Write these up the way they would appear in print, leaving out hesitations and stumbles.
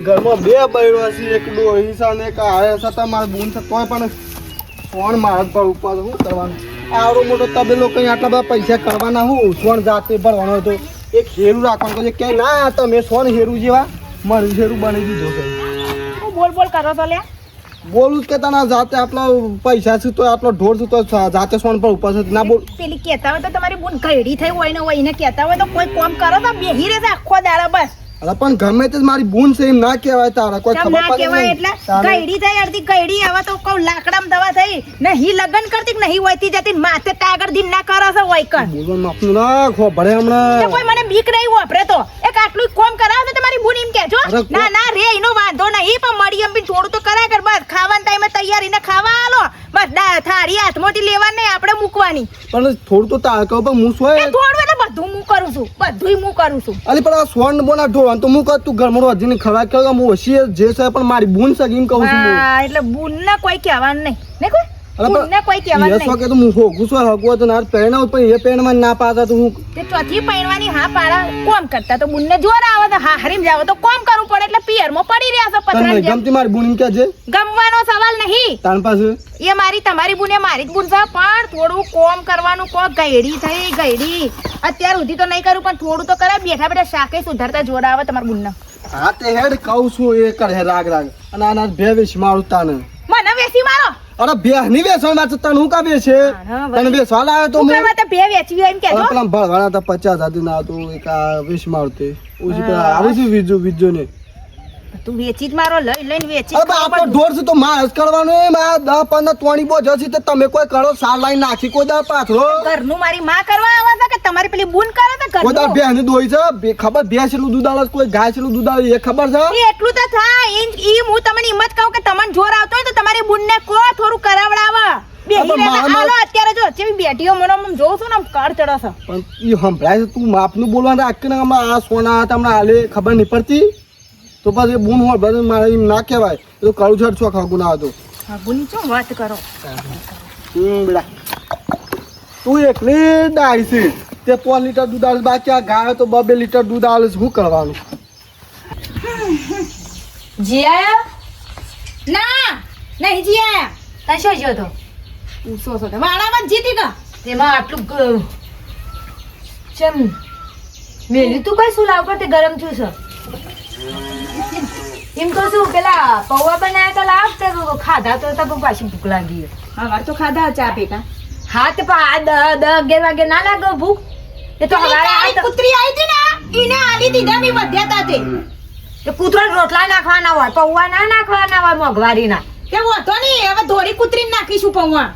ઘરમાં બે બૈરો છે, એક ડોહી છે અને એક આયા છે. તમારે બૂન છે તોય પણ સોણ મારા પર ઉપર શું કરવાનું? આવડો મોટો તબેલો કઈ આટલા બધા પૈસા કરવાના હું સોણ જાતે ભરવાનો હતો. એક હેરું રાખવાનું કે ક્યાંય ના તમે સોણ હેરું જેવા મારું હેરું બની દીધો છે. બોલ બોલ કરો તો લે. બોલું જ કે તને જાતે આટલા પૈસા છે તો આટલો ઢોર છે તો જાતે સોન પર ઉપર છે ના બોલ. પેલી કહેતા હોય તો તમારી બૂન ઘયડી થઈ હોય ને હોય ને કહેતા હોય તો કોઈ કામ કરો તો બેહી રહેશે આખો દાડો બસ. અરે પણ ગમે તે મારી બૂન છે એમ ના કહેવાય તારા કોઈ કેમ ખબર ના પડે કહેવાય નહીં. એટલે ઘયડી થઈ અડધી ઘયડી હવે તો કહું લાકડામાં દવા થઈ નહીં લગન કરતી નહીં હોયતી જતી માથે કાગળ દીન ના કરો છો હોય કર બોલવાનું આપનું ના ખો ભરે હમણાં. કોઈ મને બીક નહીં વાપરે તો એક આટલું કોમ કરાવે તમારી બૂન એમ કહેજો. ના ના રે એનો વાંધો નહીં પણ મળી એમ બી થોડું તો કરાય કર બસ ખાવાના ટાઈમે તૈયારીને ખાવા આલો બસ થાળી હાથમાંથી લેવાની નહીં આપણે મૂકવાની. પણ થોડું તો તાર કહો પણ હું સોય થોડું એટલે બધું હું કરું છું બધું હું કરું છું. અલી પણ આ સોન બોના ઢોળવાનું તો હું કહું તું ઘરમાં રોજીને ખરા કે હું હોશિયાર જે છે પણ મારી બૂન છે એમ કહું છું. હા એટલે બૂનને કોઈ કહેવાનું નહીં ને કોઈ બૂનને કોઈ કહેવાનું નહીં. કે તો હું હોગું છું હગવો તો ના પહેણાવ પણ એ પહેણમાં ના પાતા તો હું તે ચોથી પહેરવાની હા પાડા કોમ કરતા તો બુનને જોર આવે તો હા હરીમ જાવ તો કોમ કરવું પડે એટલે પિયરમાં પડી રહ્યા છો પથરા જેમ. ગમતી મારી બૂન કે છે ગમવાનો સવાલ નહીં. તાન પાસે એ મારી તમારી બુને મારી જ બુન છે પણ થોડું કોમ કરવાનું કો ગયડી થઈ ગયડી અત્યાર સુધી તો નહીં કરું પણ થોડું તો કરે બેઠા બેઠા શાકે સુધારતા જોર આવે તમારા બુનને. હા તે હેડ કહું છું એ કરે રાગ રાગ અને આના બે વેશ મારું તાને મને વેચી મારો. અરે બે ની વેસણ વાત તને હું કા બેસે તને બેસવા લાવ્યો તો હું હું કરવા તો બે વેચવી હોય એમ કહેજો. પેલા ભરવાના તો 50,000 ના તો એક આ વેશ મારતે ઓછી પેલા આવી છે વિજો ને તું વેચી જ મારો લઈને વેચી અરે આપણો ઢોર છે તો માસ કરવાનો એ માં 10-15 તોણી બોજ છે તો તમે કોઈ કરો સાર લાઈન નાખી કોઈ દા પાથરો ઘરનું મારી માં કરવા આવે છે કે તમારી પેલી બુન કરે તો કોઈ દા ઘરનું ભેંસ ની દોઈ છે ખબર ભેંસ એટલું દૂધ આલે કોઈ ગાય એટલું દૂધ આલે એ ખબર છે એ એટલું તો થાય ઈ હું તમને હિંમત કહું કે તમને જોર આવતો હોય તો તમારી બુનને કો થોડું કરાવડાવે બેહી રહે હાલો અત્યારે જો જેવી બેટીઓ મને આમ જોઉં છું ને આમ કર ચડે છે પણ ઈ સંભળાય છે તું માપનું બોલવાનું રાખ કે આ સોના તમને હાલે ખબર નહીં પડતી તો પછી બૂન હોય બધું મારે એમ ના કહેવાય એ તો કરું છડ છો ખાગું ના હતો હા બુન શું વાત કરો બેટા તું એકલી ડાય છે તે 5 લીટર દૂધ આલે બાકી આ ગાય તો 2 લીટર દૂધ આલે શું કરવાનું જીયા ના નહીં જીયા તા શું જો તો ઉસો સો વાળામાં જીતી કા તેમાં આટલું ચમ મેલી તું કઈ શું લાવ પર તે ગરમ થયું છે એમ કહું છું પેલા પૌવા બનાયા તો લાવ તે ખાધા તો તબ પાછી ભૂખ લાગી હા વાર તો ખાધા ચા પીતા હા તે પા 10-11 વાગે ના લાગે ભૂખ એ તો હવારે કુતરી આવી હતી ને ઈને આલી દીધા મી વધ્યા તે કૂતરો રોટલા નાખવાના હોય પૌવા ના નાખવાના હોય મોગવારીના કે હોતો નહીં હવે ધોરી કૂતરી નાખીશું પૌવા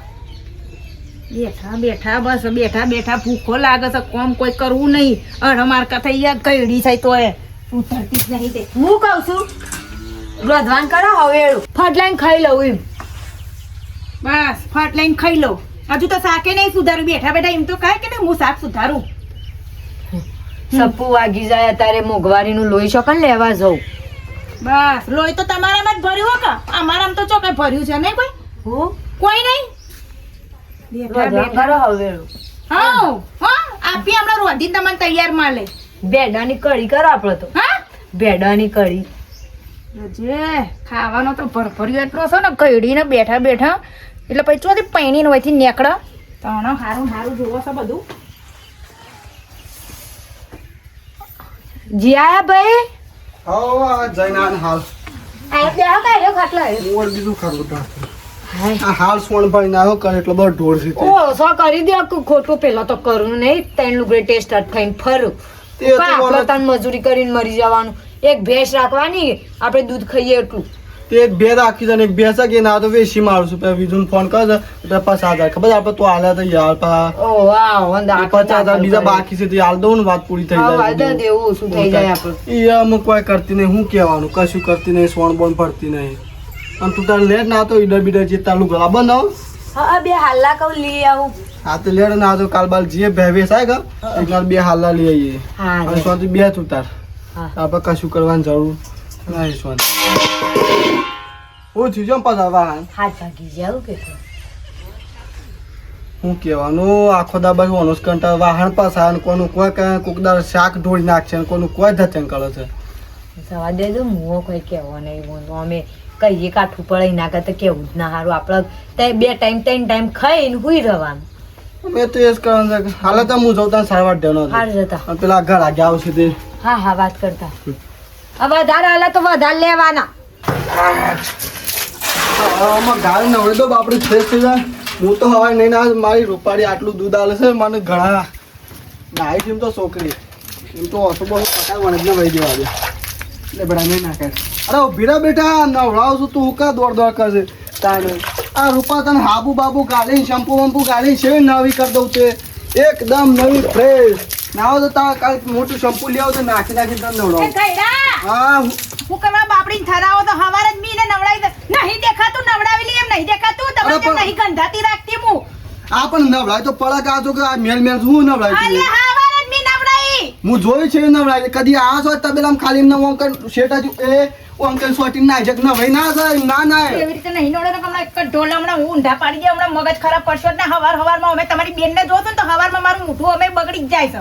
બેઠા બેઠા બસ બેઠા બેઠા ભૂખો લાગે છે કોમ કોઈ કરવું નહીં અણમાર કથા યાર કઈડી છે તો એ ઉતરતી જ નહીં તે હું કહું છું રોધવાન કરો હવે ફટ લઈને ખાઈ લઉં એમ બસ ફટ લઈને ખાઈ લઉં હજુ તો શાકે નહીં સુધારું બેઠા બેઠા એમ તો કહે કે હું શાક સુધારું સપ્પુ વાગી જાય અત્યારે મોંઘવારીનું લોહી શકન લેવા જવું બસ લોહી તો તમારામાં જ ભર્યું હો કે અમારામાં તો ચોકે ભર્યું છે નહીં કોઈ હું કોઈ નહીં રોધવાન કરો હવે હા હા આપી હમણાં રોધી તમને તૈયાર મળે ભેડાની કઢી કરો આપણે તો હા ભેડાની કઢી જે ખાવાનો તો ભરભર્યો એટલો છે ને કઈડીને બેઠા બેઠા એટલે પછી ચોથી પૈણીને વયથી નીકળે તણો હારું હારું જોવો છે બધું જીયા ભાઈ હા જૈનાન હાલ આ બેહો કાઢ્યો ખાટલા મોર બીજું ખરું આ હાલ સોણ ભાઈ ના કરે એટલે બહુ ઢોર છે તે. ઓ સો કરી દે ખોટું પેલા તો કરું નહીં ત્રણ લુગડે ટેસ્ટ થઈને ફરું તે તો આપણે બોલે- તન મજૂરી કરીને મરી જવાનું એક ભેંસ રાખવાની આપણે દૂધ ખાઈએ એટલું તે એક બે રાખી છે ને એક ભેંસ કે ના તો વેસી મારું છું પેલા બીજું ફોન કરે છે એટલે 50,000 ખબર આપણે તો હાલ્યા તો યાર પા ઓ વાવ વંદા 50,000 બીજા બાકી છે તે હાલ દઉં ને વાત પૂરી થઈ જાય વાદા દેવું શું થઈ જાય આપણે ઈ અમુક કોઈ કરતી નહીં હું કહેવાનું કશું કરતી નહીં સોણ બોણ પડતી નહીં અને તું તારે લેટ ના તો ઈડર બીડર જે તાલું ગળા બનાવ હા બે હાલ્લા કહું લઈ આવું હા તો લેટ ના તો કાલ બાલ જે ભેવેસ આવે કે એકવાર બે હાલા લઈ આવીએ હા અને સ્વાતિ બે તું તાર હા. આપણે કશું કરવાની જરૂર નહીં સ્વાતિ હું થયું છે પાછા વાહન હાથ ભાગી જાવ કે હું કહેવાનું આખો દાબા ઓનોસ કંટા વાહન પાછા અને કોનું કોઈ કાંઈ કોકદાર શાક ઢોળી નાખશે અને કોનું કોઈ ધચન કરે છે જવા દેજો મુઓ કોઈ કહેવો નહીં બોલો અમે કહીએ કાઠું પડે ના કરતા કેવું જ ના સારું આપણે તે 2 ટાઈમ 3 ટાઈમ ખાઈને હુઈ રહેવાનું મેં તો એ જ કરવાનું છે હાલે તો હું જઉં ત્યાં સારવાર દેવાનો હાર જતા અને પેલા ઘર આગે આવશે તે હા વાત કરતા હવે વધારે હાલે તો વધારે લેવાના આમાં ગાય નવડે તો બાપડી ફ્રેશ થઈ જાય હું તો હવાય નહીં ના મારી રૂપાળી આટલું દૂધ આલે છે મને ઘણા નાઈ એમ તો છોકરી એમ તો અસુબો પકાય મને જ વહી દેવા દે એટલે બડા નહીં નાખે અરે ભીરા બેટા નવડાવ છું તું હું કા દોડ કરશે તાને આ રૂપા તને હાબુ બાબુ ગાળી શેમ્પુ વંપુ ગાળી છે નવી કરી દઉં તે એકદમ નવી ફ્રેશ નાવો તો તાર કાલ મોટું શેમ્પુ લઈ આવો તો નાખી તને નવડાવું હા હું કરવા બાપડી થરાવો તો હવાર જ મીને નવડાવી દે નહીં દેખાતું નવડાવેલી એમ નહીં દેખાતું અરે તમે પણ- નહીં ગંધાતી રાખતી હું આ પણ નવડાય તો પડક આ છો કે આ મેલ મેલ શું નવડાય અલે હવાર જ મી નવડાવી હું જોયું છે નવડાય કદી આ છો તબેલામ ખાલી ન અંકલ શેઠા ju એ અંકલ સોટી ના જક ન ભાઈ ના જાય ના ના એવી રીતે નહીં નવડે તો હમણાં એક ઢોલ હમણાં હું ઊંધા પાડી દે હમણાં મગજ ખરાબ પડશો જ ને હવારમાં અમે તમારી બેનને જોતો ને તો હવારમાં મારું મોઢું અમે બગડી જ જાય છે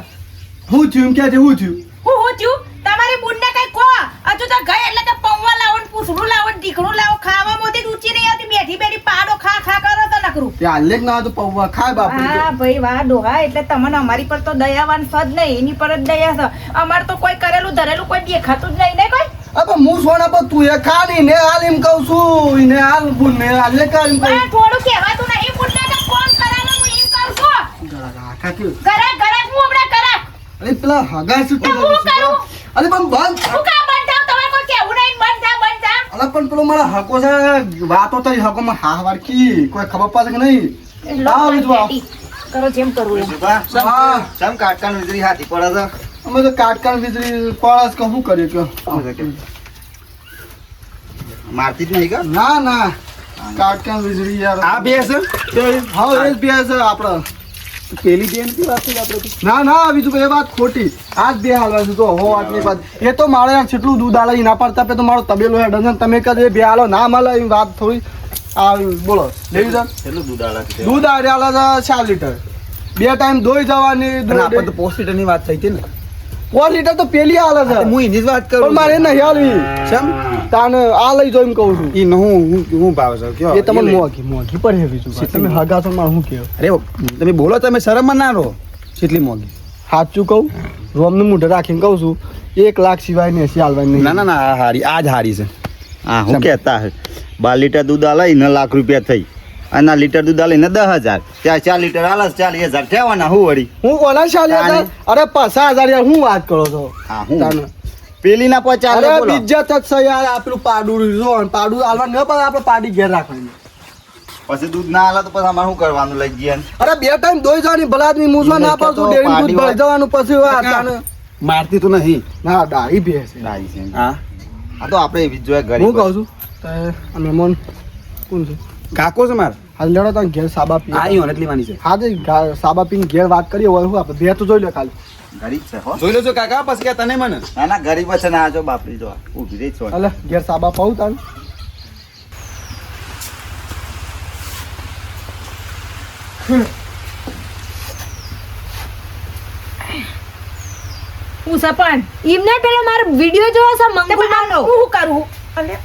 હું થયું એમ કે છે હું થયું હું છું તમારી બુનને કઈ કહો હજુ તો ગઈ એટલે કે પૌવા લાવો ને પૂછડું લાવો ને ઢીકણું લાવો ખાવા મોતી ઊંચી નહીં આવતી બેઠી બેઠી પાડો ખા ખા કરો તો નકરું તે હાલે ના તો પૌવા ખાય બાપુ હા ભાઈ વાહ ડોહા એટલે તમને અમારી પર તો દયાવાન સદ નહીં એની પર જ દયા છે અમાર તો કોઈ કરેલું ધરેલું કોઈ દેખાતું જ નહીં ને કોઈ અબ હું સોના પર તું એ ખા ની ને હાલ એમ કહું છું ને હાલ બુન ને હાલ લે કર એમ કહું આ થોડું કહેવાતું નહીં બુનને તો ફોન કરાનો હું એમ કહું છું રાખા કે ગરાક ગરાક હું હમણાં ગરાક અરે પેલા હગા શું તો હું કરું અરે પણ બંધ હું કા બંધ થાવ તમારે કોઈ કહેવું નહીં બંધ થા અરે પણ પેલો મારા હકો છે વાતો તો હકો માં હા વારકી કોઈ ખબર પડે કે નહીં આવ વિધવા કરો જેમ કરવું એમ હા સમ કાટકાન વીજળી હાથી પડે છે અમે તો કાટકાન વીજળી પડસ કે શું કરીએ કે મારતી જ નહીં કે ના ના કાટકાન વીજળી યાર આ બે છે હા એ જ બે છે આપણે પેલી બેન ની વાત થઈ આપણે તો. ના ના બીજું એ વાત ખોટી આ જ બે હાલવા છે તો હો આટલી વાત એ તો મારે યાર કેટલું દૂધ આલે ના પડતા પે તો મારો તબેલો હેડ છે તમે કદે બે હાલો ના મળે એમ વાત થોડી આ બોલો લેવી છે કેટલું દૂધ આલે છે દૂધ આલે છે 4 લીટર બે ટાઈમ ધોઈ જવાની અને આપણે તો પોસ્ટ લીટર ની વાત થઈ હતી ને 4 લીટર તો પેલી હાલે છે હું એની જ વાત પણ કરું મારે નહીં હાલવી સમ તાને આ લઈ જો એમ કહું છું ઈ હું ભાવ છે કયો એ તમને મોંઘી પડે છે બીજું તમે હગા છો માં હું કેવું અરે તમે બોલો તમે શરમમાં ના રહો કેટલી મોંઘી સાચું કહું રોમનું મૂઢે રાખીને કહું છું 1 લાખ સિવાય ને 80 હાલવાની નહીં ના ના ના આ હારી આ જ હારી છે હા હું કહેતા હે 12 લીટર દૂધ આલે ને લાખ રૂપિયા થઈ અને આ લીટર દૂધ આલે ને 10,000 ત્યાં 4 લીટર આલે 40,000 ઠેવાના હું વળી હું કોના ચાલી હતા અરે 50,000 યાર હું વાત કરો છો હા હું તાને. પેલી ના 50 અરે બોલો બીજા તક છે યાર આ પેલું પાડું જો પાડું હાલવા ન પડે આપણે પાડી ઘેર રાખવાની પછી દૂધ ના આલે તો પછી અમારે શું કરવાનું લઈ ગયા અરે બે ટાઈમ ધોઈ જવાની ભલા આદમી મૂસવા ના પાડતું ડેરી દૂધ ભરી જવાનું પછી વાત તાને. મારતી તો નહીં ના ડાળી ભેંસ છે. ડાળી છે હા આ તો આપણે એવી જ જોઈએ હું ગરીબ કહું છું તો આ મહેમાન કોણ છે કાકો છે માર હાલ લેડો તમે ઘેર સાબા પી આ ઈ એટલી વાની છે હા તે સાબા પીને ઘેર વાત કરીએ હોય હું આપણે બે તો જોઈ લે ખાલી ગરીબ છે હો જોઈ લો છો કાકા પછી કે તને મને ના ના ગરીબ છે ને આ જો બાપરી જો ઊભી રહી છો હાલે ઘેર સાબા પાઉં તાને હું સપન એમને પેલો મારો વિડિયો જોવો છે મંગુમાનો હું કરું અલે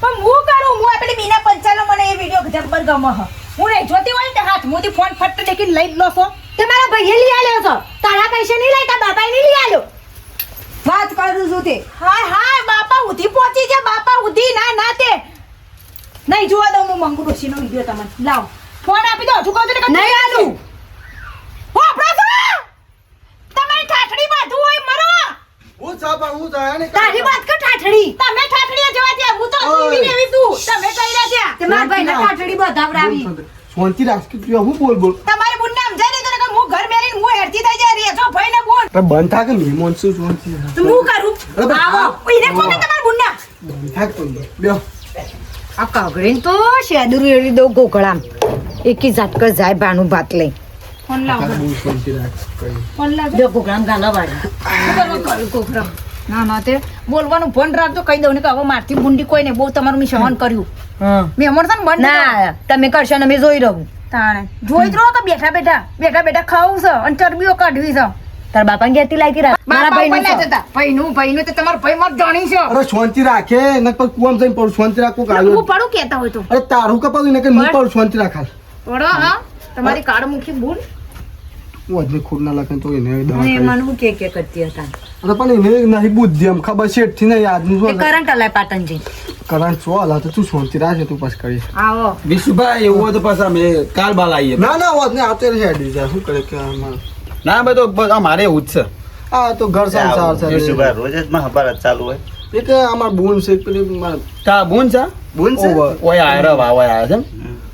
પણ હું કરું હું આ પેલી મીના પંચાલો મને એ વિડિયો જબ્બર ગમે હ હું નહીં જોતી હોય ને હાથ મોથી ફોન ફટ દેખીને લઈ જ લો છો તમારા ભાઈએ લઈ આલ્યો છો તારા પૈસા નહીં લાયતા બાપાએ નહીં લઈ આલ્યો વાત કરું છું તે હાય હાય બાપા ઉધી પહોંચી છે બાપા ઉધી ના ના તે નહીં જોવા દઉં હું મંગુ ડોશીનો વિડિયો તમને લાવ ફોન આપી દો હજુ કહું છું ને નહીં આલું હો આપણો છો તમારી ઠાઠડી બાંધું હોય મરો હું સાબા હું જાય ને તારી વાત કર ઠાઠડી તમે ઠાઠડીએ જવા દે હું તો ઓય. સીવી એવી તું તમે કઈ રહ્યા છે તે મારા ભાઈને ઠાઠડી બધાવડાવી શાંતિ રાખ કે તું હું બોલ બોલ તમારી બુનને સમજાઈ દીધું ને કે હું ઘર મેલીને હું હેરતી થઈ જાય રે જો ભાઈને બોલ અરે બંધ થા કે મહેમાન શું શાંતિ રાખ. તો હું કરું અરે બા- આવો એને કોને તમારી બુનને બંધ થા કે તું લ્યો આ કાગડીને તો શેદુરી એડી દો ગોકળામ એકી ઝાટકર જાય ભાનું ભાત લઈ ફોન લાવ બહુ શાંતિ રાખ કઈ ફોન લાવ બે ગોકળામ ગાલા વાળી ના ના તે બોલવાનું ફોન રાખજો કહી દઉં ને કે હવે મારથી બુંડી કોઈ નહીં બહુ તમારું મેં સહન કર્યું મેં અમર છે ને બંધ ના તમે કરશો ને અમે જોઈ રહું તાણે જોઈ જ રહો કે બેઠા બેઠા ખાવું છે અને ચરબીઓ કાઢવી છે તાર બાપા ઘેરથી લાગી રાખ મારા ભાઈ ભાઈનું તો તમારો ભાઈ મત જાણી છે અરે શાંતિ રાખે ન પર કુવામ જઈને પડું શાંતિ રાખું હું કાઢ્યો પડું કેતા હોય તો અરે તારું કપાયું ને કે હું પડું શાંતિ રાખા પડો હા તમારી કાળ મુખી ભૂલ હું અજને ખોટ ના લખે તો એને દવા અને કરી મને હું કે કરતી હતા અરે પણ એને નહીં બુદ્ધિ એમ ખબર છે થી નહીં આજનું તે શું કરંટ અલાય પાટણજી કરંટ શું હાલ તો તું શાંતિ રાખે તું પાસ કરી આવો વિશુભાઈ એવું હોય તો પાછા અમે કાલ બાલ આવીએ ના ના વાત ને આતે હેડી જાય શું કરે કે આમાં ના ભાઈ તો બસ અમારે એવું જ છે આ તો ઘર સંસાર છે યુસુભાઈ રોજ જ મહાભારત ચાલુ હોય એક અમાર બોન છે પેલી માર તા બુન છે બુન છે ઓવર ઓય આયરા વાવા આયા છે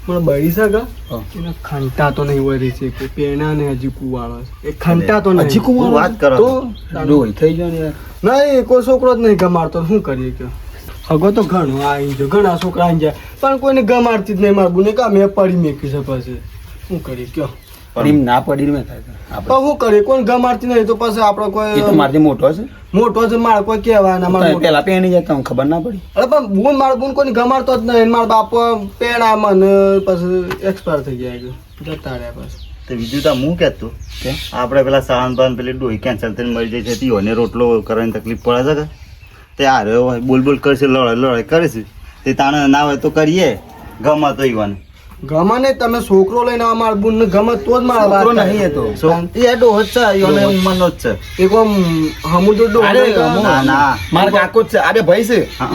મને બળી છે ગા હા. એને ખંટા તો નહીં હોય રહી છે કે પેણા ને હજી કુવાળો છે એ ખંટા તો નહીં હજી કુવાળો? હું વાત કરો તો રોય થઈ ગયો ને યાર નહીં કોઈ છોકરો જ નહીં ગમાડતો શું કરીએ કે હગો તો ઘણો આવી જાય ઘણા છોકરા આવી જાય પણ કોઈને ગમાડતી જ નહીં માર બુને કા મેં પડી મેકી છે પછી શું કરીએ કયો પણ એમ ના પડી મેં થાય આપણે પણ શું કરીએ કોઈ ગમાડતી નહીં તો પછી આપણે એ તો કોઈ મારથી મોટો છે મોટો છે માર કોઈ કહેવાય ના માર મોટો. પેલા પેણી જાય તમને ખબર ના પડી અરે પણ બુન માર બુન કોઈ ગમાડતો જ નહીં મારા બાપ પેણા મને પછી એક્સપાયર થઈ ગયા કે જતા રહ્યા પછી તો બીજું તો હું કહેતો કે આપણે પેલા સાવન બાન પેલી ડોહી કેન્સર થઈને મરી જાય છે તીઓને રોટલો કરવાની તકલીફ પડે છે કે તે હારે હોય બોલ કરશે લડાઈ કરે છે તે તાણે ના હોય તો કરીએ ગમે તો ઈવન ગમા નહીં તમે છોકરો લઈને આવો મારા બુન ગમે તો જ મારા છોકરો વાત નહીં એ તો એ ડોહ જ છે ઈઓને ઉંમરનો જ છે એક આમ હમુદો ડો અરે, હમું. ના ના મારા કાકો જ છે અરે ભાઈ છે હા.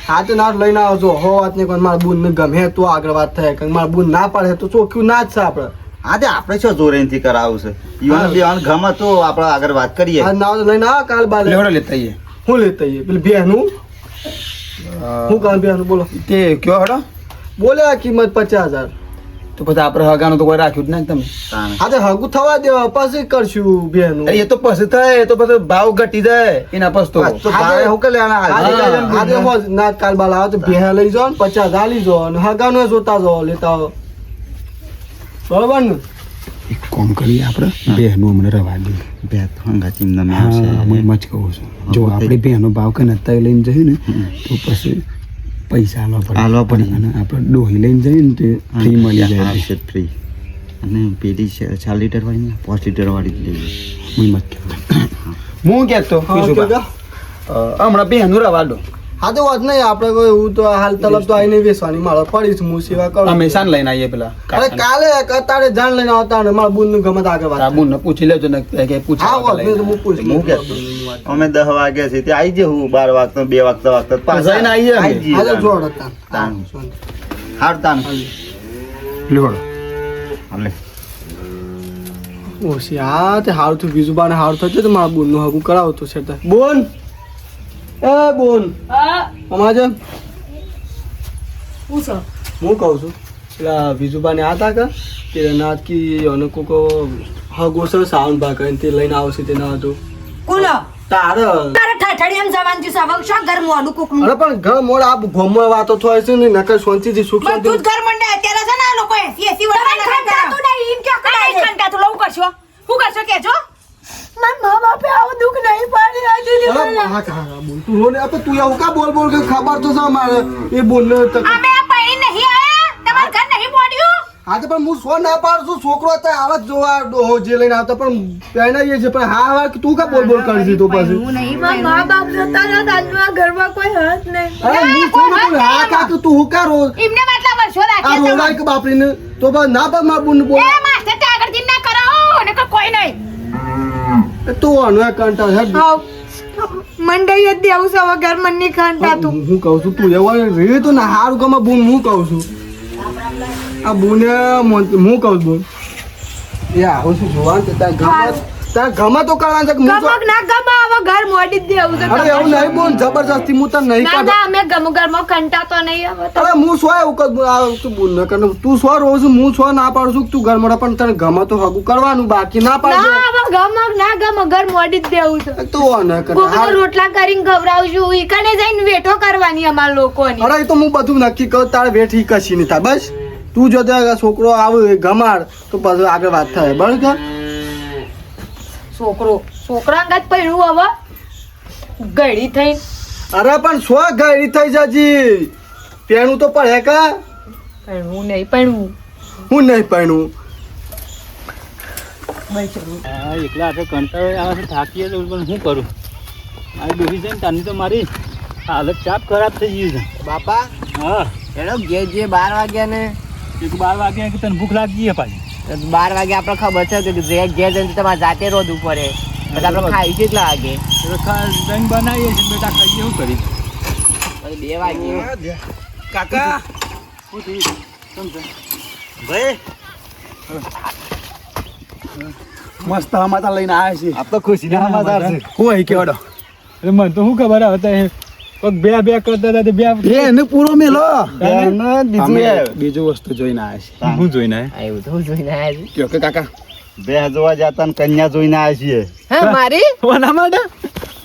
હાથ ના લઈને આવજો હો વાત નહીં કોઈ મારા બુન ને ગમે તો આગળ વાત થાય કે મારા બુન ના પાડે તો ચોખ્યું ના જ છે આપણે આજે આપણે શું જોરેથી કરાવું છે ઈવન બેવાન ગમે તો આપણે આગળ વાત કરીએ આ નાવ લઈને આ કાલ બાદ લેવડો લેતા આવીએ હું લેતા આવીએ પેલી બેહનું હું કામ બેહનું બોલો તે કયો હડો બોલે આ કિંમત 50,000 તો પછી આપણે હગાનું તો કોઈ રાખ્યું જ નહીં તમે તાણે. આજે હગું થવા દેવા પછી કરશું બેહનું અરે એ તો પછી થાય એ તો પછી ભાવ ઘટી જાય એના પછી તો તો ભાવે હું કે લેવાના આજે આજે હો ના કાલ બાલ આવે તો બેહ લઈ જાઓ ને 50,000 લઈ જાઓ અને હગાનું જોતા જાઓ લેતા આવો બરોબર ને એક કામ કરીએ આપણે બહેનો અમને રવા દઈએ બે હંગા ચીમના મેં હા આવશે હું એમ જ કહું છું જો આપણે બહેનો ભાવ કે અત્યારે લઈને જઈએ ને તો પછી પૈસા આલવા પડે. અને આપણે ડોહી લઈને જઈએ ને તે ફ્રી મળી જાય આવશે ફ્રી અને પેલી 4 લીટર વાળી ને 5 લીટર વાળી જ લેવી હું એમ જ કહું હું કહેતો હા, વિશુભા, હમણાં બહેનો રવા દો હા તો વાત નહીં આપણે કોઈ એવું તો હાલ તલબ તો આવીને વેચવાની મારો પડીશ હું સેવા કરું અમે શાન લઈને આવીએ પેલા અરે કાલે અત્યારે જાણ લઈને આવતા ને મારા બુન નું ગમત આગળ વાત સાબુને પૂછી લેજો ને કે પૂછી હા વાત નહીં તો હું પૂછ હું કહેતો અમે 10 વાગ્યા છે તે આવી જવું 12 વાગતો 2 વાગતા પાછા જઈને આવીએ અમે. આઈ જઈએ આજે તાણ. જોડ હતા તાણ. હાર તાણ લેવડો હાલે ઓછી હા તે હારું થયું બીજું બાને હારું થતું તો મારા બોન નું હગું કરાવતો છે તે બોન એ બોન અમારે જેમ પૂછો હું કહું છું પેલા વિજુબા ને આતા કે તે નાથ કી અને કોકો હગો છે સાવન બા કરીને તે લઈને આવશે તે ના હતું કુલો તારે તારે ઠઠડી એમ જવાનું છે સવંગ શો ઘર મોડું કુકનું અરે પણ ઘર મોડ આ ગોમમાં વાતો થાય છે ને નકર શાંતિથી સુખ શાંતિ બધું જ ઘર મંડે અત્યારે છે ને આ લોકો 80 વર્ષના ખંડાતું નહીં એમ કે ખંડાતું લઉં કરશો શું કરશો કેજો મારા મા બાપે આવું દુઃખ નહીં પાડી આજુ અરે હા હા બોલ તું રોને આપે તું એવું કા બોલ બોલ કે ખબર તો છે મારે એ બોલ ને અમે આ પાણી નહીં આયા તમાર ઘર નહીં પડ્યું હા તો પણ હું સો ના પાડું છું છોકરો હતા આવત જોવા ડોહો જે લઈને આવતા પણ પહેણાઈએ છે પણ હા હા તું કા બોલ બોલ કરી દીધો પછી હું નહીં મા બાપ જતા રહ્યા આજના ઘરમાં કોઈ હત નહીં અરે હું છું ને તું હા કા તો તું હું કા રો એમને માટલા વર્ષો આ રાખ્યા રોવાય કે બાપરીને તો બસ ના બસ માર બુન બોલ એ માસ્ટર તે આગળ દિન ના કરો ને કોઈ નહીં તું અનવા કંટા હેડ મંડઈ જ દેવું છે હવે ઘર મનની ખંડાતું હું કહું છું તું એવા રે તો ના હારું ગમે બુન હું કહું છું આ બુને હું કહું છું બોલ એ આવું છું જોવાન તે તાર ગમે તો કરવાનું છે કે હું તો- ગમક ના ગમા હવે ઘર મોડી જ દેવું છે અરે એવું નહીં બોલ જબરજસ્તી હું તને નહીં ના કાઢ ના અમે ગમ ઘરમાં ખંડાતો નહીં હવે તો અરે હું સો એવું કર આ તું બોલ ન કર તું સો રોજ હું સો ના પાડું છું કે તું ઘર મોડા પણ તને ગમે તો હગું કરવાનું બાકી ના પાડે ના હવે ગમક ના ગમ ઘર મોડી જ દેવું છે તું ન કર કોક તો રોટલા કરીને ખવડાવશું ઈ કને જઈને વેઠો કરવાની અમાર લોકોની અરે એ તો હું બધું નક્કી કરું તારે વેઠી કશી નહીં થાય બસ તું જો તે છોકરો આવે ગમાડ તો પછી આગળ વાત થાય બરાબર છોકરા અંગાત પડ્યું હવે ગળી થઈ અરે પણ સો ગઈ થઈ જજી પેણું તો પડે કા પડવું નહીં પડવું હું નહીં પહેણું હા એકલા આપણે કંટાળો આવે છે, થાકીએ તો પણ શું કરું? મારી ડોહી છે ને તાની તો મારી હાલત ચાપ ખરાબ થઈ ગઈ છે. બાપા હા એનો ઘેર જે 12 વાગ્યા ને એક 12 વાગે કે તને ભૂખ લાગી છે પાછી. 12 વાગે આપણે ખબર છે કે ઘેર જઈને તમારે જાતે રોધવું પડે પછી આપણે ખાઈ કેટલા વાગે દહીં બનાવીએ છીએ બેટા, ખાઈએ શું કરી? 2 વાગે કાકા શું થયું? કેમ છે ભાઈ મસ્ત હમાતા લઈને આવ્યા છીએ. આપ તો ખુશીના સમાચાર છે. કોઈ કેવડો એટલે મને તો શું ખબર હતા એ કોઈક બે કરતા હતા તે બે એને પૂરો મેલો. બેન અમે બીજી બીજું વસ્તુ જોઈને આવ્યા છીએ. હું જોઈને આવ્યું તો હું જોઈને આવ્યા કયો કે કાકા બે જોવા જતા ને કન્યા જોઈને આવ્યા છીએ. હા મારી કોના માટે?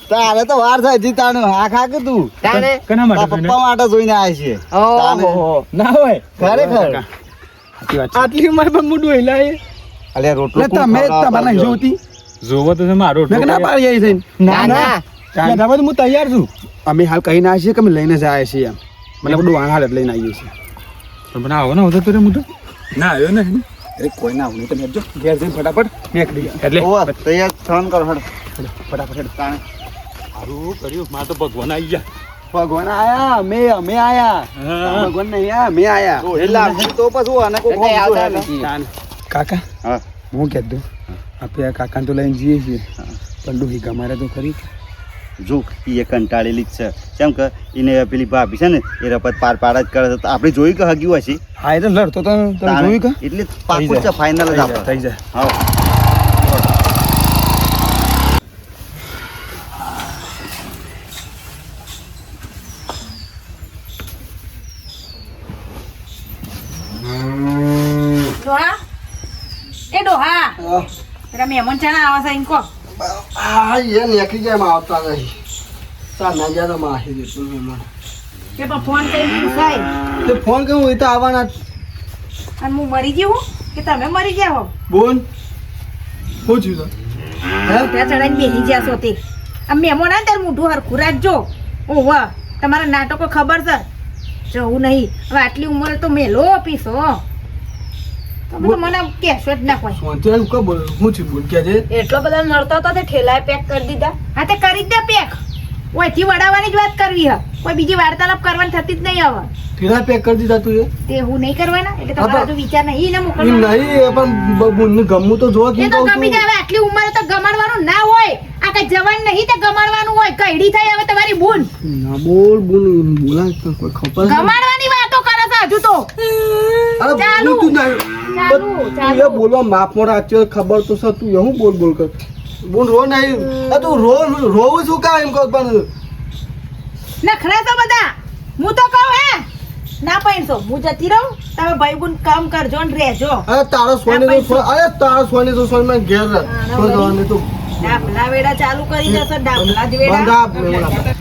તારે તો વાર થાય જી તાનું હા ખા કે તું તાને કોના તારા માટે? પપ્પા માટે જોઈને આવ્યા છીએ. ઓહો ના હોય ખરેખર સાચી વાત છે. આટલી ઉંમર પર મોટું હેલા એ અલ્યા રોટલો એટલે તમે તમારે નહીં જોતી જોવો તો છે મારો મેં કે ના પાડી આવી થઈને. ના ના ચાલ. દાદા હું તૈયાર છું. અમે હાલ કહીને આવ્યા છીએ કે અમે લઈને જ આવ્યા છીએ એમ. મતલબ બધું હાલ જ લઈને આવીએ છીએ. પણ આવો ને હોતો તો રે મોટો ના આવ્યો ને અરે કોઈ ના આવું નહીં, તમે હેડજો ઘેર જઈને ફટાફટ નીકળી ગયા. એટલે ઓવા તૈયાર થન કરો હડ ફટાફટ હેડો. તાણે સારું કર્યું માર તો ભગવાન આવી ગયા. ભગવાન આયા અમે આયા હા. ભગવાન નહીં આયા અમે આયા. એટલે આપશું તો પછી આને કોઈ કઈ આવતા આવતા નથી. તાન. કાકા હા હું કહેતો આપણે આ કાકાને તો લઈને જઈએ છીએ પણ ડોહી ગમારે તો ખરી. જો એ કંટાળેલી જ છે કેમ કે એને પેલી ભાભી છે ને એ રપત પાર પાડ જ કરે છે તો આપણે જોયું કે હગ્યું હશે હા એ તો લડતો તો તમે જોયું કે એટલે પાકું છે ફાઇનલ જ આપણે થઈ જાય. હા ડોહા એ ડોહા પેલા મહેમાન ચાણા આવા છે એમ કહો. આ એ નીકળી જાય માં આવતા નહીં સાના જ્યાં માં આવી જતું મહેમાન કે પણ ફોન કરીને પૂછાય તે ફોન કેવું હોય તો આવવાના જ. અને હું મરી ગઈ હું કે તમે મરી ગયા હો? બોલ શું થયું તો? ત્યાં ચડાઈને બેસી ગયા છો તે આ મહેમાન આવે ત્યારે મોઢું હરખું રાખજો. ઓહો તમારા નાટકો ખબર છે જવું નહીં હવે આટલી ઉંમરે તો મેલો પીસો તમે તો મને કહેશો જ ના કોઈ. શાંતિ આવ્યું કે બોલ શું થયું બોલ કે છે એટલો બધો નડતો હતો તે ઠેલાએ પેક કરી દીધા. હા તે કરી જ દે પેક. ઓયથી વડાવવાની જ વાત કરવી હ કોઈ બીજી વાર્તાલાપ કરવાની થતી જ નહીં હવે. ઠીરા પેક કરી દીધા તું એ તે હું નહીં કરવાના એટલે હા, તમારો પણ- હજુ વિચાર નહીં ને એમ મોકલવાનો. નહીં એ પણ બોલને ગમવું તો જો એ તો ગમી જાય હવે આટલી ઉંમરે તો ગમાડવાનું ના હોય. આ કઈ જવાન નહીં તે ગમાડવાનું હોય. કઈડી થઈ હવે તમારી બૂન ના બોલ બોલ બોલા તો કોઈ ખબર નહીં. ગમાડવાની વાતો કરે છે હજુ તો. અરે ચાલુ. બોલ તું નહીં ચાલુ, તું ચાલુ. એ બોલવા માપમાં રાખ્યો ખબર તો છે તું એવું બોલ બોલ કર બોલ રો નહીં આ તું રોવું શું કામ એમ કર પણ નખરા તો બધા હું તો કહું હે ના પૈણસો હું જતી રહું તમે ભાઈ બુન કામ કરજો ને રહેજો. અરે તારા સોને તો અરે તારા સોને તો સોને માં ઘેર રાખ કોઈ જવાની તો ડાબલા વેડા ચાલુ કરી દેશે ડાબલા જ વેડા. બંધ આપ મેમણા.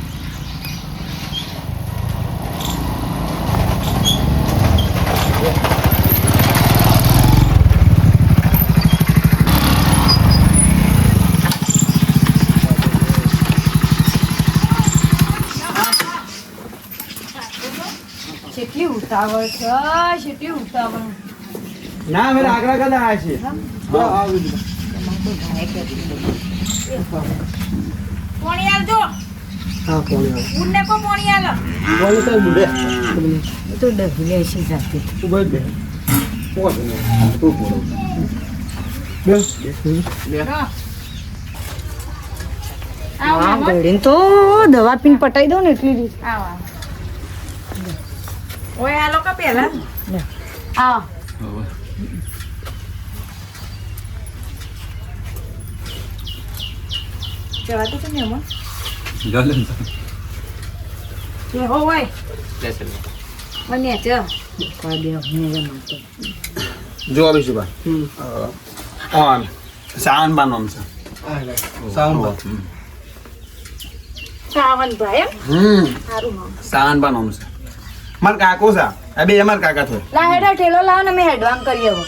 કેટલી ઉતાવળ છે કેટલી ઉતાવળ. ના અમે આગળ કદા આવ્યા છીએ. પોણી આલજો હા કોણ આવે બુનને કો પોણી આલો. બોલ તો બે તો ડગલે છે જાતે. ઉભો બે પોસ ને તું બોલ બે આવો, હા મહેમાન. ઘડીને તો દવા પીને પટાઈ દો ને એટલી રીત. આવો, આવો. ઓય આલો કા પેલા આવો. જવા તો છે મહેમાન જે હો હોય મને છે કોઈ બે હું રમતો. જો આવીશું બા ઓન સાવન બાનો છે. સાઉન્ડ સાવન ભાઈ એમ સારું નામ. સાવન બાનો છે. માર કાકો છે આ બે અમાર કાકા છે. લા હેડા ઠેલો લાવ ને મેં હેડવાંગ કરી આવો.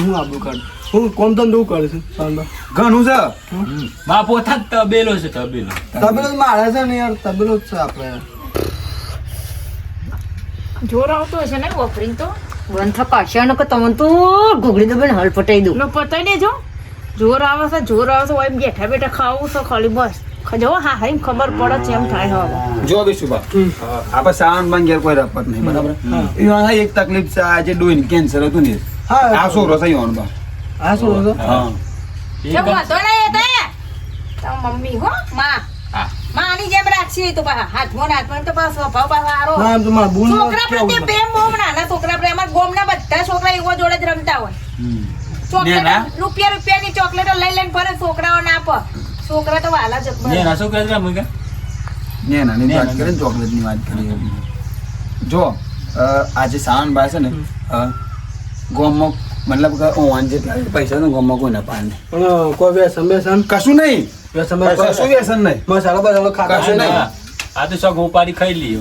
હું આબુ કાઢ હું કોમ ધંધો કરે છે સાઉન્ડ ઘણું છે. બાપો થાક તબેલો છે તબેલો. તબેલો મારે છે ને યાર તબેલો જ છે આપણે જોર આવતો હશે ને વોફરિંગ તો બંધ થશે ને કે તમને તો ઘૂઘડી દબીને હલ પટાઈ દઉં. લો પતાઈ દેજો. જોર આવે છે ઓય બેઠા બેઠા ખાવું છે ખાલી બસ જો હા હા એમ ખબર પડે છે એમ થાય હવે. જો વિશુભા આપણે સાવન માં ઘેર કોઈ રપત નહીં બરાબર એમાં એક તકલીફ છે આજે ડોઈન કેન્સર હતું ને હા આ છોકરો છે ઈવોન બા આ શું છે હા કેમ વાંધો નહીં હતા તાર મમ્મી હો માં માની જેમ રાખશી તો પા હાથમાં તો પાસ સ્વભાવ પાસ હારો ના એમ તો મારા બૂન છોકરા પ્રત્યે પ્રેમ બહુ નાના છોકરા પ્રેમ અમારા ગામના બધા છોકરા એવો જોડે જ રમતા હોય ચોકલેટ રૂપિયાની ચોકલેટો લઈ લઈને ફરે છોકરાઓ ના આપે છોકરા તો વાલા જ ને ના શું કરે મુકે ને નાની વાત કરીએ ને ચોકલેટ ની વાત કરીએ જો આજે સાવન બા છે ને ગોમમાં મતલબ કે ઓન જેટલા પૈસા તો ગોમમાં કોઈ ના પાડે પણ કોઈ વ્યસન કશું નહીં વ્યસન કશું વ્યસન નહીં મસાલો બસાલો ખાતા કશું નહીં. આ તો શોખ ઉપાડી ખાઈ લી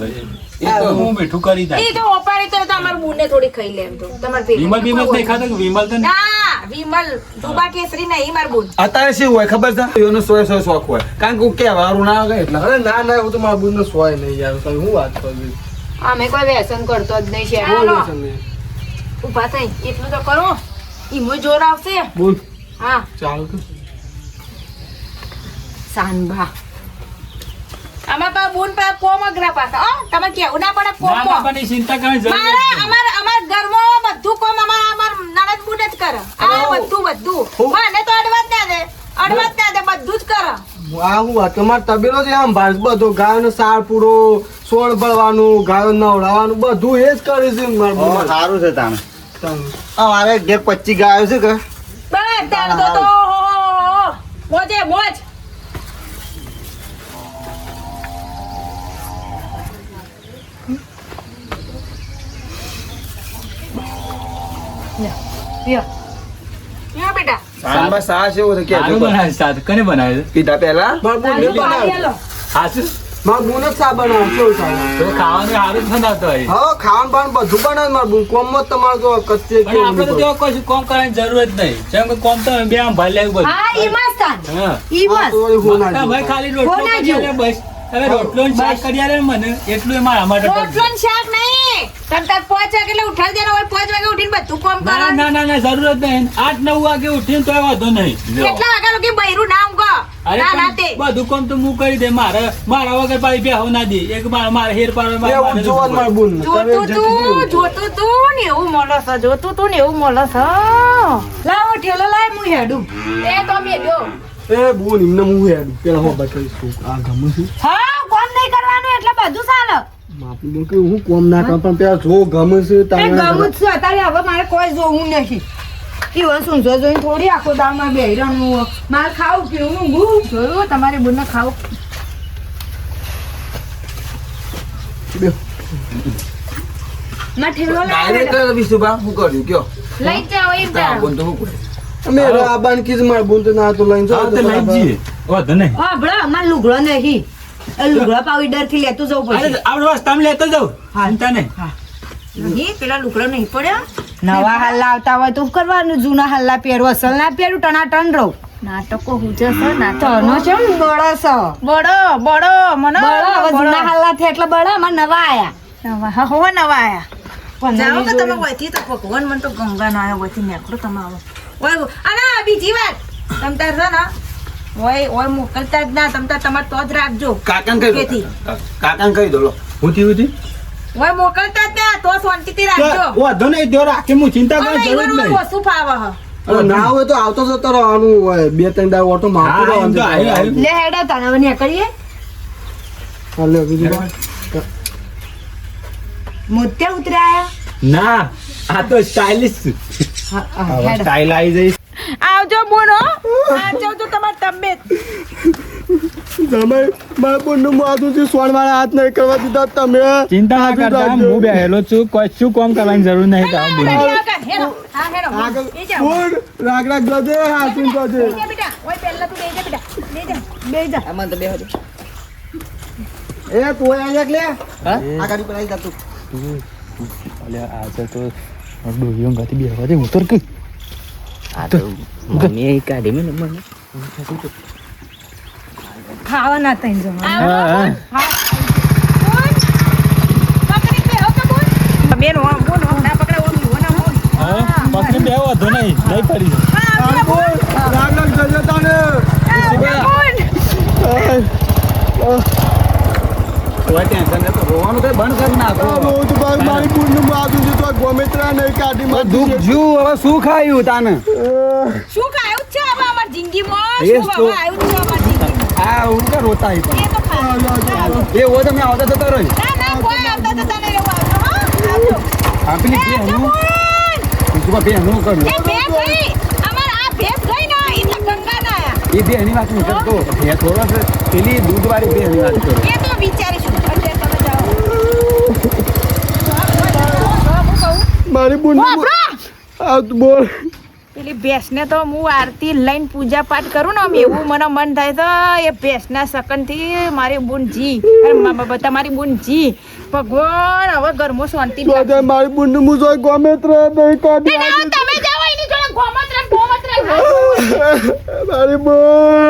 એ તો હું મીઠું કરી દે ઈ તો ઓપારી તો અમાર બુને થોડી ખાઈ લે એમ તો તમાર વિમલ વિમલ નહીં ખાતો કે વિમલ તો ના વિમલ જુબા કેસરી નહીં માર બુન અત્યારે શું હોય ખબર છે એનો 100 શોખ હોય કારણ કે કહેવાનું ના આવે એટલે અરે ના ના હું તો મારા બૂન નો સોય નહીં યાર તમે હું વાત કરું અમે કોઈ વ્યસન કરતો જ નહીં છે કોઈ વ્યસન નહીં ઉભા થઈ એટલું તો કરો ઈમો જોર આવશે બોલ હા ચાલ તો સાનભા આમાં પા બુન પા કોમ અઘરા પાછા તમે કેવું ના પડે કોમ ના બાપાની ચિંતા કરવાની જરૂર મારે નથી. અમાર ઘરમાં બધું કોમ અમાર નણદ બુન જ કરે આ બધું મને તો અડવાજ ના દે બધું જ કરે આ હું વાત તમારે તબેલો છે આમ ભાસ બધો ગાયનો સાર પૂરો સોળ ભરવાનું ગાયો નવડાવવાનું બધું એ જ કરે છે મારા ઓ, બૂન. સારું છે તાણે તાનું. મારે ઘેર 25 ગાયો છે કે બસ તાર તો મોજે મોજ લ્યો. યો બેટા સાંભા સા છે એવું કે સારું બનાવે છે સાદ. કોને બનાવે છે પીધા પહેલા મારા બૂન ને બનાવે. ચાલો હાચું? મારા બૂન જ સા બનાવે કેવું સારું તો ખાવાનું સારું જ બનાવતો હોય હા ખાવાનું બાવાનું બધું બનાવે મારા બૂન કોમમાં જ તમારે તો કચ્ચે પણ આપણે તો તેઓ કશું કોમ કરવાની જરૂર જ નહીં જેમ કે કોમ તો બે આમ ભાઈ લેવું બધું હા ઈમાં સ્થાન હા ઈમાં હા, ભાઈ ખાલી રોટલો હો ના કરી આલે બસ તમે રોટલો ને શાક કરી આલે ને મને એટલું એ મારા માટે રોટલો કરજો. ને શાક નહીં તમ તાર 5 વાગે એટલે ઉઠાડી દેવાનો હોય 5 વાગે ઉઠીને બધું કામ ના કરવાનું ના ના ના જરૂર જ નહીં 8-9 વાગે ઉઠીને તોય વાંધો નહીં કેટલા વાગ્યા લગી બૈરું ના ઊંઘો અરે ના પણ રાતે બધું કામ તો હું કરી દે મારા વગર પાડી બેહો ના દે એક મારા હેર પાડવા એવું જોવા મારા બૂન જોતું તું ને એવું મળે છે જોતું તું ને એવું મળે છે લાવો ઠેલો લાય હું હેડું એ તો મેલ્યો એ બૂન એમને હું હેડ પેલા હું બતાવીશું આ ગમે છે હા કોમ નહીં કરવાનું એટલે બધું ચાલે માપી દઉં કે હું કોમ ના કરું પણ પેલા જો ગમે છે એ તારે ગમું જ છું અત્યારે હવે મારે કોઈ જોવું નથી ઈવન સુનસો જોઈને થોડી આખો દામાં બેહરાનું મારે ખાવું પીવું હું જોયું તમારી બુનને ખાવું માં ઠેલો લાય ડાયરેક્ટ વિશુભા હું કર્યું કયો લઈ જાઓ એમ તા તાર બોલ તો હું કર્યું અમે આ બાન કીધું મારા બૂન તો ના તો લઈને જાઓ તો બરાબર. વાંધો નહીં હા ભલા અમારે લુગડો નહીં એ લુગડા પાવડર થી લેતું જવું પડશે આપણે રસ્તામાં લેતો જાઉં હા. ચિંતા નહીં નહીં પેલા લુકડો નહીં પડ્યો નવા હાલ્લા આવતા હોય તો શું કરવાનું જૂના હાલ્લા પહેરવું અસલ ના પહેરું ટનાટન રહું નાટકો હુજે છે તનો છે ને બળો છો બડો મને બળો હવે જૂના હાલ્લા થી એટલે બળો અમાર નવા આયા નવા હો નવા આયા જાઓ કે પંદર તમે વહીથી તો ભગવાન મને તો ગંગા ના આવ્યો વહીથી નીકળો તમે આવો ઓય અને બીજી વાત તમ તાર છે ને ઓય મોકલતા જ ના તમ તાર તમારે તો જ રાખજો કાકાને કહી કેથી? દો કાકાને કહી દો લો ઉઠી ઓય મોકલતા જ ના તો શાંતિથી રાખજો વાંધો નહીં જો રાખે હું ચિંતા અમે કરવાની જરૂર જ ઈવન નહીં ઓછું ફાવે હ અને ના હોય તો આવતો જતો રહેવાનું હોય 2-3 દાવ ઓટો મારતો હા, એમ તો રહેવાનું આવ્યું. લે હેડો તને હવે નીકળીએ હાલે બીજું કાંઈ? મોત્યા ઉતર્યા ના આ તો સ્ટાઇલિશ હેડો સ્ટાઇલ આવી જઈ આવજો બોનો આવજો તો તમારી તબિયત તમે મારા બૂનનું માથું છે સોનવાળા હાથ નહીં કરવા દીધા તમે ચિંતા ના હાથું કરતા રાખજો. હું બેહેલો છું કશું કામ કરવાની જરૂર નહીં કામ બોલો હેડો હા હેડો આગળ એ જાઓ બૂન, રાગ રાગ જજે, હાથું જજે. બેજા બેટા ઓય પહેલા તું બેજા બેટા બેજા એ તું અહીંયા લે આ ગાડી પર આવી જા તું. અલે આજે તો ડોહીઓ ગાતી બેહવા દે ઉતર કે ખાવા ના તઈ જવાનું હા પકડી બે હો કે બોલ બેન બોન ના પકડે ઓમ બે વાંધો નહીં પડી આ બોલ રાગ રાગ જજો તાને કોઈ ટેન્શન નહીં, તો રોવાનું કઈ બંધ કરી નાખો. આ બહુ તો ભાઈ મારી બુનનું માથું છે તો ગોમેત્રા નહીં કાઢી દુઃખ મારી જ્યું, હવે શું ખાયું તાને? શું કાયું છે હવે અમારી જિંદગીમાં? એ શું તો- હવે આવ્યું છે અમારી જિંદગીમાં? આ હું કે રોતા આવી પણ. એ તો ખાધું. એ હોય તમે આવતા જતા રહી. ના ના કોઈ આવતા જતા નહીં રહેવું આવતો, હા? આવજો. આ પેલી બે હનું કુસુમા બે હનું કર્યું. એ બે ગઈ અમાર આ ભેંસ ગઈ ને એટલે ગંગા ના આયા. એ બે હની વાત નહીં કરતો. એ થોડો છે પેલી દૂધવાળી બે હની વાત કરો. એ તો વિચારીશું એટલે તમે જાઓ. મારી બુન આ તું બોલ પેલી ભેંસને તો હું આરતી લઈને પૂજા પાઠ કરું ને આમ એવું મને મન થાય તો એ ભેંસના શકનથી મારી બુન જી તમારી બુન જી ભગવાન હવે ઘરમાં શાંતિ તો આજે મારી બુનનું હું જોઈ ગોમેત્રા નહીં કાઢી તમે જાઓ એની જોડે ગોમત્ર મારી બોલ